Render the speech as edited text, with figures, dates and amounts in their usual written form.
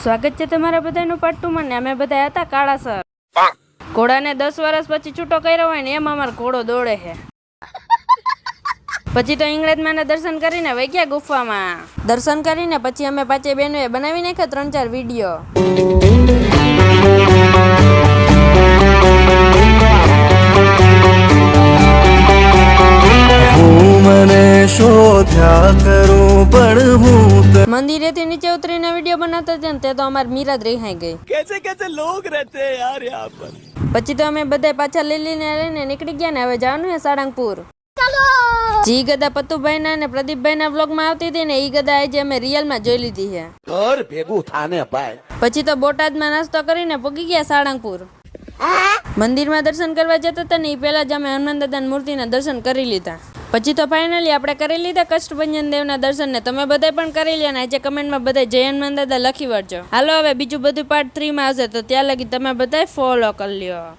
સ્વાગત છે તમારા બધાનું પાર્ટ 2 માં ને અમે બધા હતા કાળાસર. ઘોડાને 10 વર્ષ પછી છૂટો કર્યો હોય ને એમ અમારો ઘોડો દોડે છે. પછી તો ઇંગ્લેજમાંના દર્શન કરીને વૈગ્યા ગુફામાં. દર્શન કરીને પછી અમે પાંચે બહેનોએ બનાવી નાખ્યા 3-4 વિડીયો. મંદિરેથી નીચે ઉતરીને વિડીયો બનાવતા હતા ને તે તો અમારી મીરા જ રિહાઈ ગઈ. कैसे लोग रहते हैं यार यहाँ पर. પછી તો અમે બધા પાછા લઈને નીકળી ગયા ને હવે જવાનું છે સાળંગપુર. જી ગદા પતુભાઈ ના ને પ્રદીપભાઈ ના વ્લોગ માં આવતી હતી ને ઈ ગદા આજે અમે રિયલ માં જોઈ લીધી છે. ઘર ભેગું થાને ભાઈ. પછી તો બોટાદમાં નાસ્તો કરીને પગી ગયા સાળંગપુર. મંદિરમાં દર્શન કરવા જતા હતા ને એ પહેલા જ અમે હનુમાન દાદાની મૂર્તિના દર્શન કરી લીધા. પછી તો ફાઇનલી આપણે કરી લીધા કષ્ટભંજન દેવના દર્શન ને તમે બધા પણ કરી લ્યા ને આજે કમેન્ટમાં બધા જય હનુમાન દાદા લખી વાળજો. હાલો હવે બીજું બધું પાર્ટ 3 માં આવશે તો ત્યાં લગી તમે બધા ફોલો કરી લ્યો.